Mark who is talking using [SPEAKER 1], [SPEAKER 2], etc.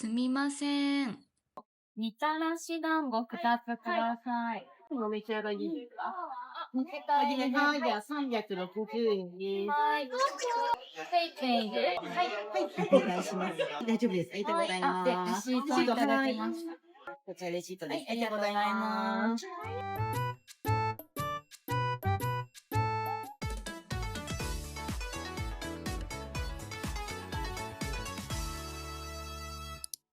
[SPEAKER 1] すみません。
[SPEAKER 2] みたらし団子2つください。
[SPEAKER 3] お召し上がりですか？
[SPEAKER 2] はい、
[SPEAKER 3] はい、じゃあ360円です。
[SPEAKER 2] はい。ペイペイで。はい。
[SPEAKER 3] お願いします。大丈夫です。ありがとうござい
[SPEAKER 2] で、レ
[SPEAKER 3] ます。
[SPEAKER 2] シートいただきます。
[SPEAKER 3] こちらレシートです。
[SPEAKER 2] ありがとうございます。